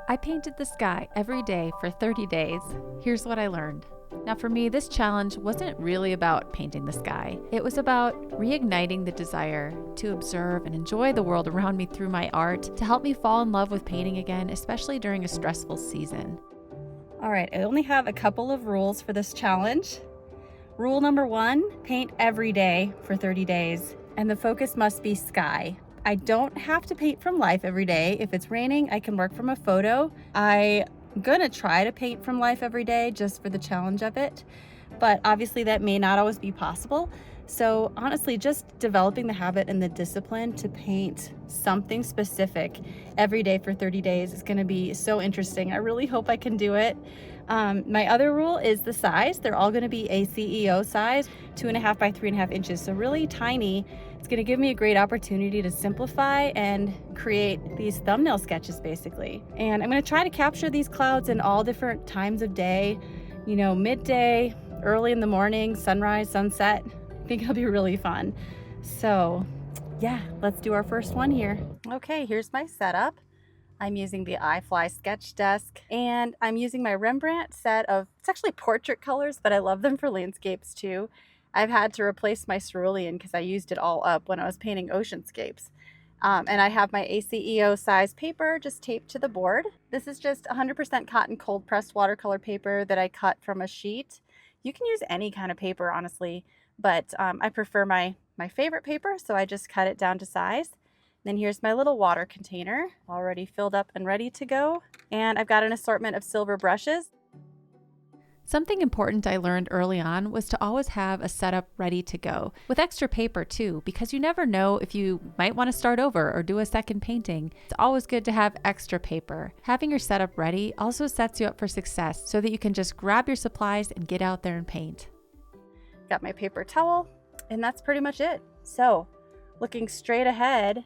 I painted the sky every day for 30 days. Here's what I learned. Now for me, this challenge wasn't really about painting the sky. It was about reigniting the desire to observe and enjoy the world around me through my art to help me fall in love with painting again, especially during a stressful season. All right, I only have a couple of rules for this challenge. Rule number 1, paint every day for 30 days, and the focus must be sky. I don't have to paint from life every day. If it's raining, I can work from a photo. I'm gonna try to paint from life every day just for the challenge of it, but obviously that may not always be possible. So honestly, just developing the habit and the discipline to paint something specific every day for 30 days is gonna be so interesting. I really hope I can do it. My other rule is the size. They're all gonna be a CEO size, 2.5 by 3.5 inches, so really tiny. It's gonna give me a great opportunity to simplify and create these thumbnail sketches basically. And I'm gonna try to capture these clouds in all different times of day, midday, early in the morning, sunrise, sunset. I think it'll be really fun. So yeah, let's do our first one here. Okay, here's my setup. I'm using the iFly sketch desk, and I'm using my Rembrandt set of, it's actually portrait colors, but I love them for landscapes too. I've had to replace my cerulean because I used it all up when I was painting oceanscapes. And I have my ACEO size paper just taped to the board. This is just 100% cotton cold pressed watercolor paper that I cut from a sheet. You can use any kind of paper, honestly, but I prefer my favorite paper, so I just cut it down to size. Then here's my little water container, already filled up and ready to go. And I've got an assortment of silver brushes. Something important I learned early on was to always have a setup ready to go, with extra paper too, because you never know if you might want to start over or do a second painting. It's always good to have extra paper. Having your setup ready also sets you up for success so that you can just grab your supplies and get out there and paint. Got my paper towel, and that's pretty much it. So, looking straight ahead,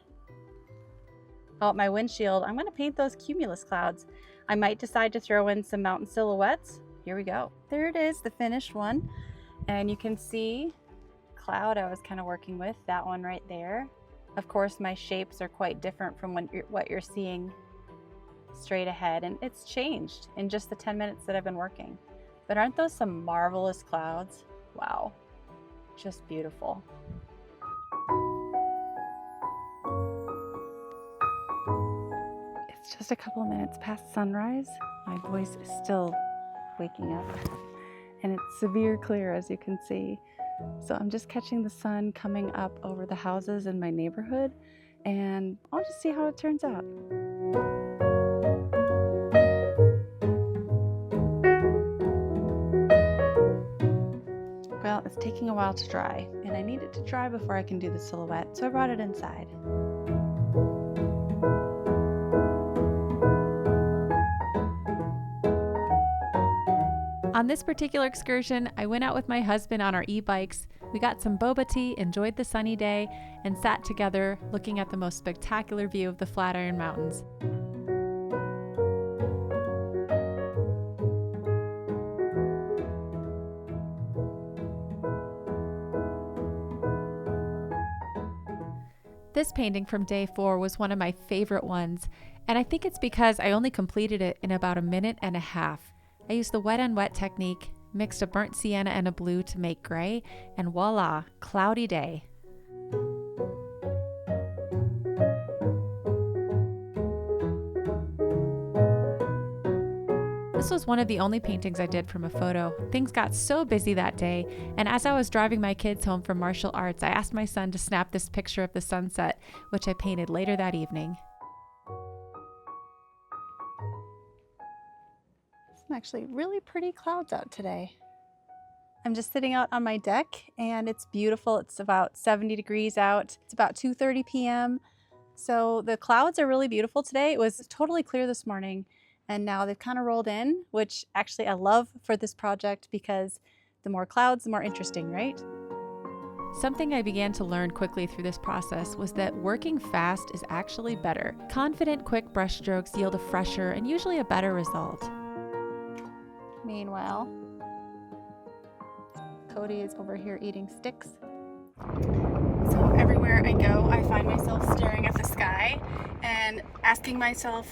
out my windshield, I'm going to paint those cumulus clouds. I might decide to throw in some mountain silhouettes. Here we go. There it is, the finished one. And you can see cloud I was kind of working with, that one right there. Of course, my shapes are quite different from what you're seeing straight ahead, and it's changed in just the 10 minutes that I've been working. But aren't those some marvelous clouds? Wow, just beautiful. It's just a couple of minutes past sunrise. My voice is still waking up, and it's severe clear, as you can see. So I'm just catching the sun coming up over the houses in my neighborhood, and I'll just see how it turns out. Well, it's taking a while to dry, and I need it to dry before I can do the silhouette, so I brought it inside. On this particular excursion, I went out with my husband on our e-bikes. We got some boba tea, enjoyed the sunny day, and sat together looking at the most spectacular view of the Flatiron Mountains. This painting from day 4 was one of my favorite ones, and I think it's because I only completed it in about 1.5 minutes. I used the wet on wet technique, mixed a burnt sienna and a blue to make gray, and voila, cloudy day. This was one of the only paintings I did from a photo. Things got so busy that day, and as I was driving my kids home from martial arts, I asked my son to snap this picture of the sunset, which I painted later that evening. Some actually really pretty clouds out today. I'm just sitting out on my deck, and it's beautiful. It's about 70 degrees out. It's about 2:30 p.m. So the clouds are really beautiful today. It was totally clear this morning, and now they've kind of rolled in, which actually I love for this project because the more clouds, the more interesting, right? Something I began to learn quickly through this process was that working fast is actually better. Confident, quick brush strokes yield a fresher and usually a better result. Meanwhile, Cody is over here eating sticks. So everywhere I go, I find myself staring at the sky and asking myself,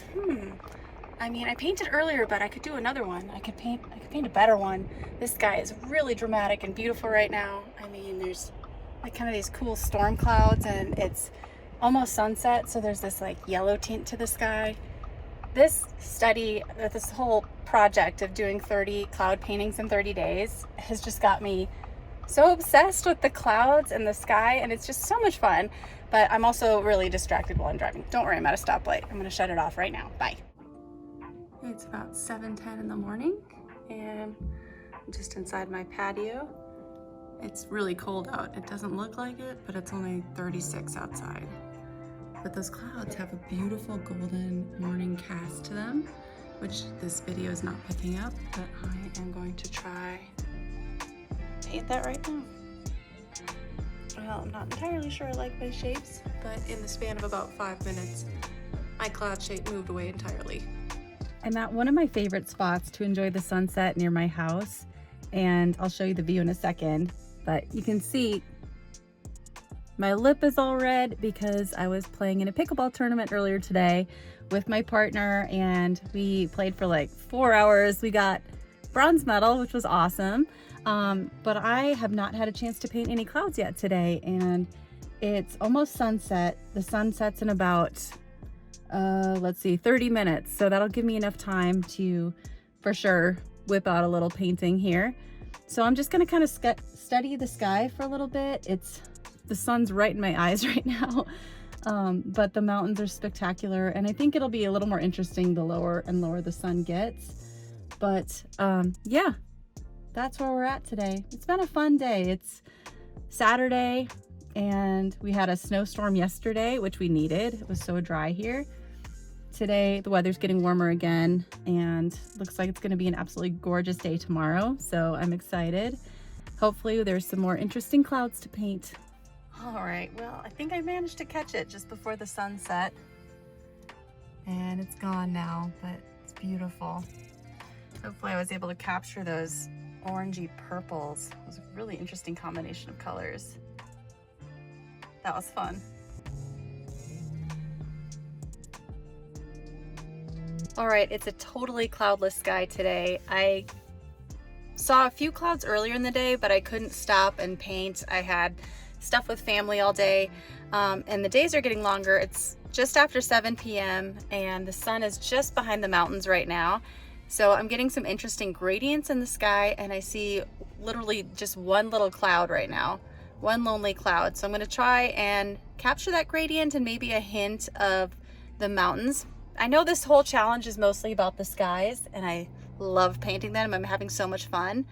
I mean, I painted earlier, but I could do another one. I could paint a better one. This sky is really dramatic and beautiful right now. I mean, there's like kind of these cool storm clouds and it's almost sunset, so there's this like yellow tint to the sky. This study, this whole project of doing 30 cloud paintings in 30 days has just got me so obsessed with the clouds and the sky, and it's just so much fun. But I'm also really distracted while I'm driving. Don't worry, I'm at a stoplight. I'm gonna shut it off right now. Bye. It's about 7:10 in the morning and I'm just inside my patio. It's really cold out. It doesn't look like it, but it's only 36 outside. But those clouds have a beautiful golden morning cast to them, which this video is not picking up, but I am going to try paint that right now. Well, I'm not entirely sure I like my shapes, but in the span of about 5 minutes, my cloud shape moved away entirely. I'm at one of my favorite spots to enjoy the sunset near my house, and I'll show you the view in a second, but you can see my lip is all red because I was playing in a pickleball tournament earlier today with my partner, and we played for like 4 hours. We got bronze medal, which was awesome. But I have not had a chance to paint any clouds yet today, and it's almost sunset. The sun sets in about, let's see, 30 minutes. So that'll give me enough time to, for sure, whip out a little painting here. So I'm just gonna kind of study the sky for a little bit. The sun's right in my eyes right now, but the mountains are spectacular, and I think it'll be a little more interesting the lower and lower the sun gets. But yeah, that's where we're at today. It's been a fun day. It's Saturday, and we had a snowstorm yesterday, which we needed. It was so dry here. Today, the weather's getting warmer again, and looks like it's gonna be an absolutely gorgeous day tomorrow, so I'm excited. Hopefully there's some more interesting clouds to paint. All right, well, I think I managed to catch it just before the sunset, and it's gone now, but it's beautiful. Hopefully I was able to capture those orangey purples. It was a really interesting combination of colors. That was fun. All right, it's a totally cloudless sky today. I saw a few clouds earlier in the day, but I couldn't stop and paint. I had stuff with family all day, and the days are getting longer. It's just after 7 p.m. and the sun is just behind the mountains right now. So I'm getting some interesting gradients in the sky, and I see literally just one little cloud right now, one lonely cloud. So I'm gonna try and capture that gradient and maybe a hint of the mountains. I know this whole challenge is mostly about the skies, and I love painting them. I'm having so much fun.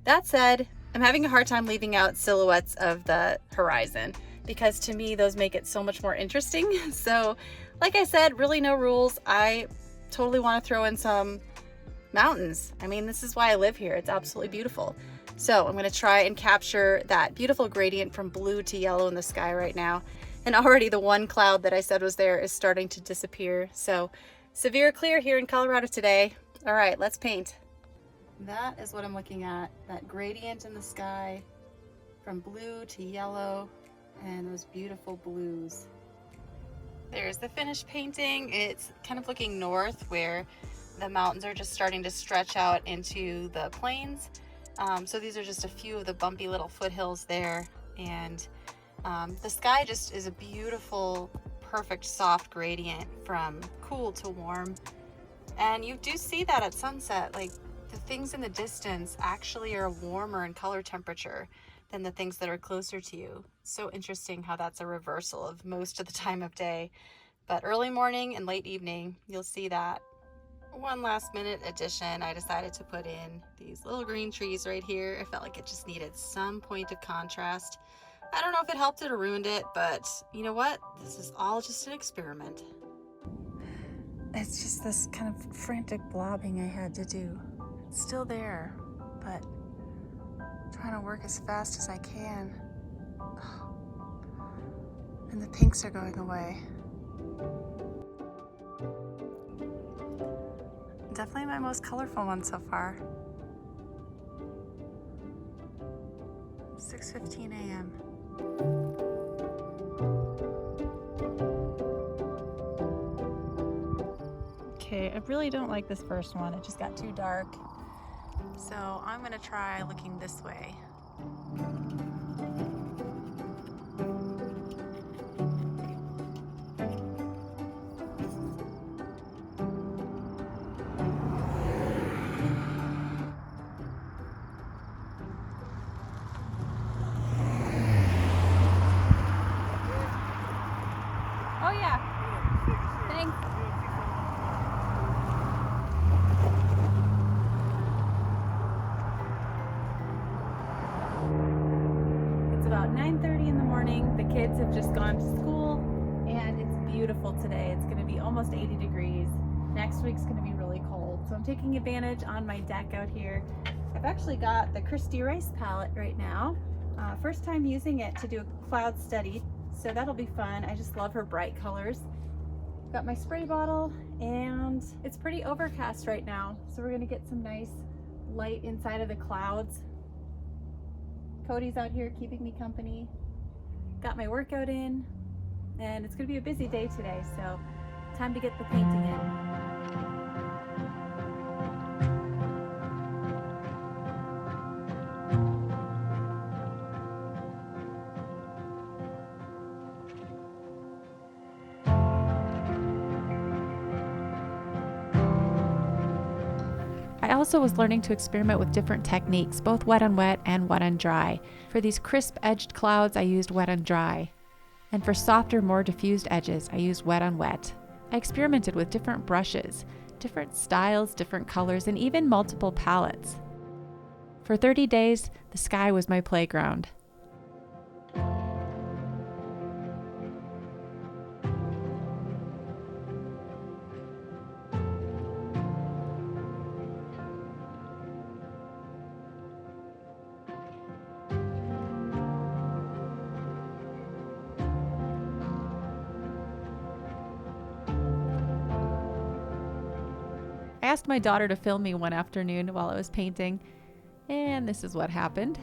That said, I'm having a hard time leaving out silhouettes of the horizon because to me, those make it so much more interesting. So like I said, really no rules. I totally want to throw in some mountains. I mean, this is why I live here. It's absolutely beautiful. So I'm going to try and capture that beautiful gradient from blue to yellow in the sky right now. And already the one cloud that I said was there is starting to disappear. So severe clear here in Colorado today. All right, let's paint. That is what I'm looking at, that gradient in the sky from blue to yellow and those beautiful blues. There's the finished painting. It's kind of looking north where the mountains are just starting to stretch out into the plains. So these are just a few of the bumpy little foothills there. And the sky just is a beautiful, perfect, soft gradient from cool to warm. And you do see that at sunset, like the things in the distance actually are warmer in color temperature than the things that are closer to you. So interesting how that's a reversal of most of the time of day. But early morning and late evening, you'll see that. One last minute addition, I decided to put in these little green trees right here. I felt like it just needed some point of contrast. I don't know if it helped it or ruined it, but you know what? This is all just an experiment. It's just this kind of frantic blobbing I had to do. It's still there, but I'm trying to work as fast as I can. And the pinks are going away. Definitely my most colorful one so far. 6:15 a.m. Okay, really don't like this first one. It just got too dark. So I'm gonna try looking this way. Oh yeah, thanks. It's about 9:30 in the morning. The kids have just gone to school and it's beautiful today. It's gonna be almost 80 degrees. Next week's gonna be really cold. So I'm taking advantage on my deck out here. I've actually got the Christy Rice palette right now. First time using it to do a cloud study. So that'll be fun. I just love her bright colors. Got my spray bottle and it's pretty overcast right now. So we're gonna get some nice light inside of the clouds. Cody's out here keeping me company. Got my workout in and it's gonna be a busy day today. So time to get the painting in. I also was learning to experiment with different techniques, both wet on wet and wet on dry. For these crisp edged clouds, I used wet on dry. And for softer, more diffused edges, I used wet on wet. I experimented with different brushes, different styles, different colors, and even multiple palettes. For 30 days, the sky was my playground. I asked my daughter to film me one afternoon while I was painting, and this is what happened.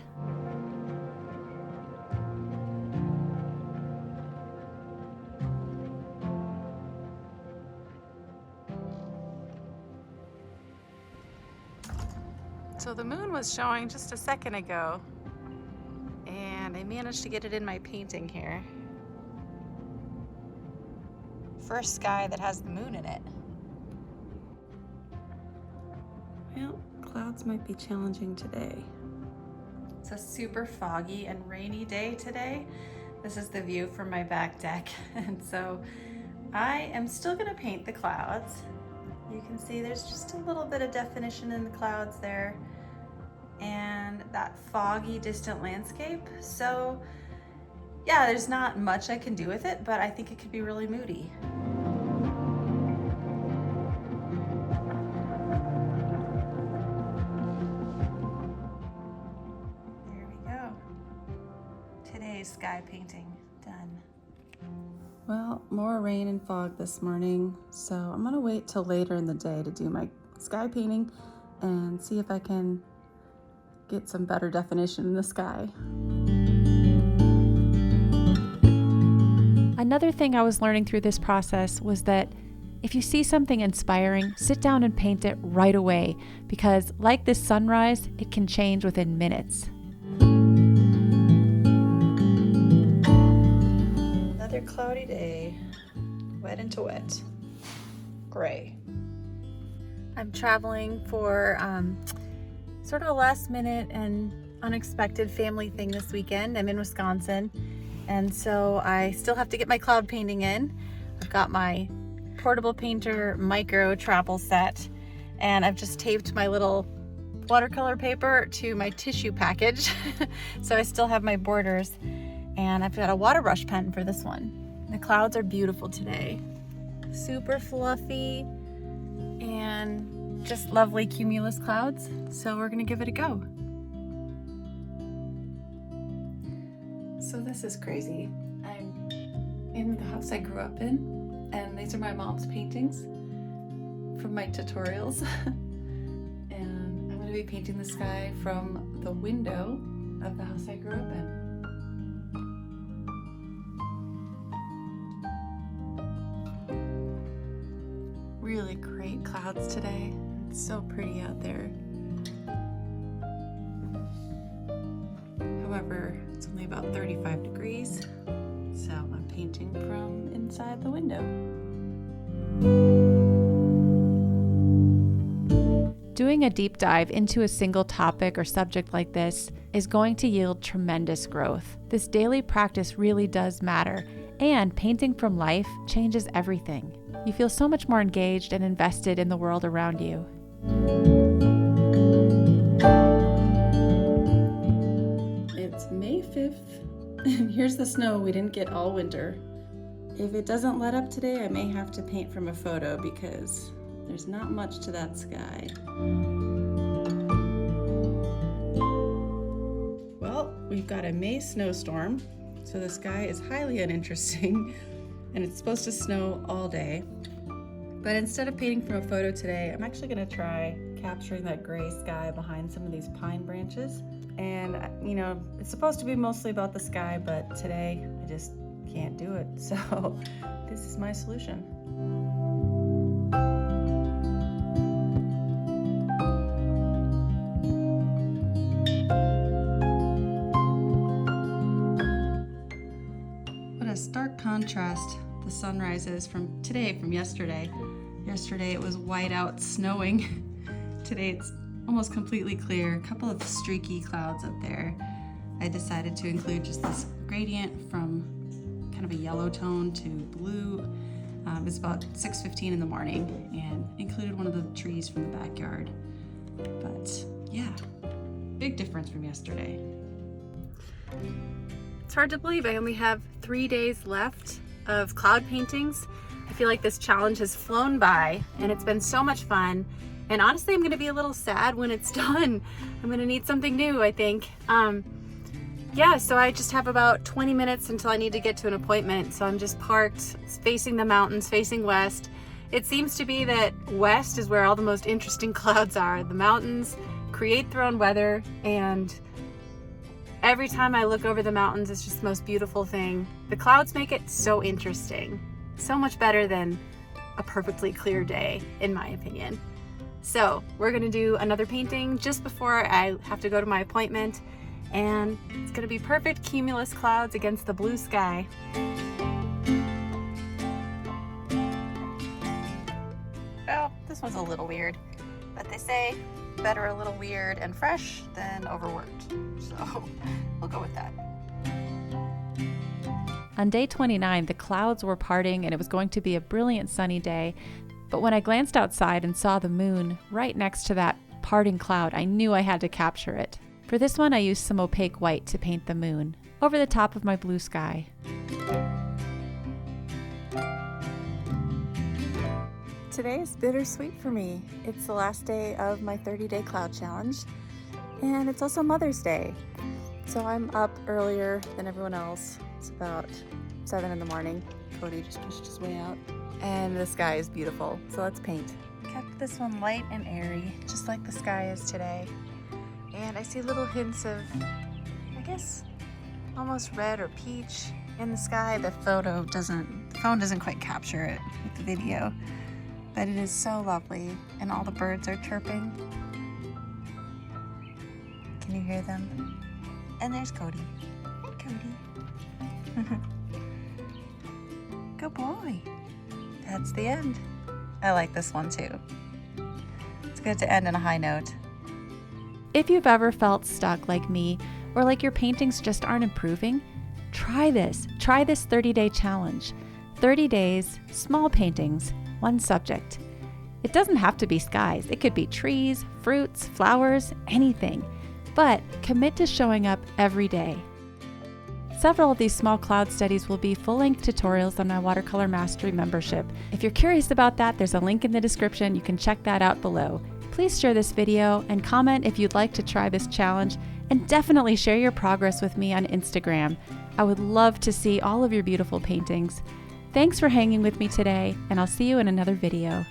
So the moon was showing just a second ago, and I managed to get it in my painting here. First sky that has the moon in it. Well, clouds might be challenging today. It's a super foggy and rainy day today. This is the view from my back deck. And so I am still gonna paint the clouds. You can see there's just a little bit of definition in the clouds there and that foggy distant landscape. So yeah, there's not much I can do with it, but I think it could be really moody. Sky painting done. Well, more rain and fog this morning, so I'm gonna wait till later in the day to do my sky painting and see if I can get some better definition in the sky. Another thing I was learning through this process was that if you see something inspiring, sit down and paint it right away, because like this sunrise, it can change within minutes. Another cloudy day, wet into wet, gray. I'm traveling for sort of a last minute and unexpected family thing this weekend. I'm in Wisconsin, and so I still have to get my cloud painting in. I've got my portable painter micro travel set, and I've just taped my little watercolor paper to my tissue package. So I still have my borders. And I've got a water brush pen for this one. The clouds are beautiful today. Super fluffy and just lovely cumulus clouds. So we're gonna give it a go. So this is crazy. I'm in the house I grew up in, and these are my mom's paintings from my tutorials. And I'm gonna be painting the sky from the window of the house I grew up in. Really great clouds today. It's so pretty out there. However, it's only about 35 degrees, so I'm painting from inside the window. Doing a deep dive into a single topic or subject like this is going to yield tremendous growth. This daily practice really does matter, and painting from life changes everything. You feel so much more engaged and invested in the world around you. It's May 5th, and here's the snow we didn't get all winter. If it doesn't let up today, I may have to paint from a photo because there's not much to that sky. Well, we've got a May snowstorm, so the sky is highly uninteresting, and it's supposed to snow all day. But instead of painting from a photo today, I'm actually gonna try capturing that gray sky behind some of these pine branches. And you know, it's supposed to be mostly about the sky, but today I just can't do it. So this is my solution. What a stark contrast the sunrises from today from yesterday. Yesterday it was white out snowing. Today it's almost completely clear. A couple of streaky clouds up there. I decided to include just this gradient from kind of a yellow tone to blue. It's about 6:15 in the morning, and included one of the trees from the backyard. But yeah, big difference from yesterday. It's hard to believe I only have 3 days left of cloud paintings. I feel like this challenge has flown by, and it's been so much fun. And honestly, I'm gonna be a little sad when it's done. I'm gonna need something new, I think. Yeah, so I just have about 20 minutes until I need to get to an appointment. So I'm just parked, facing the mountains, facing west. It seems to be that west is where all the most interesting clouds are. The mountains create their own weather, and every time I look over the mountains, it's just the most beautiful thing. The clouds make it so interesting. So much better than a perfectly clear day, in my opinion. So we're gonna do another painting just before I have to go to my appointment, and it's gonna be perfect cumulus clouds against the blue sky. Well, this one's a little weird, but they say better a little weird and fresh than overworked. So we'll go with that. On day 29, the clouds were parting and it was going to be a brilliant sunny day. But when I glanced outside and saw the moon right next to that parting cloud, I knew I had to capture it. For this one, I used some opaque white to paint the moon over the top of my blue sky. Today is bittersweet for me. It's the last day of my 30-day cloud challenge, and it's also Mother's Day. So I'm up earlier than everyone else. It's about 7 in the morning. Cody just pushed his way out. And the sky is beautiful, so let's paint. Kept this one light and airy, just like the sky is today. And I see little hints of, I guess, almost red or peach in the sky. The phone doesn't quite capture it with the video, but it is so lovely, and all the birds are chirping. Can you hear them? And there's Cody. Hi, Cody. Good boy. That's the end. I like this one too. It's good to end on a high note. If you've ever felt stuck like me, or like your paintings just aren't improving, try this. Try this 30-day challenge. 30 days, small paintings, one subject. It doesn't have to be skies. It could be trees, fruits, flowers, anything. But commit to showing up every day. Several of these small cloud studies will be full-length tutorials on my Watercolor Mastery membership. If you're curious about that, there's a link in the description. You can check that out below. Please share this video and comment if you'd like to try this challenge, and definitely share your progress with me on Instagram. I would love to see all of your beautiful paintings. Thanks for hanging with me today, and I'll see you in another video.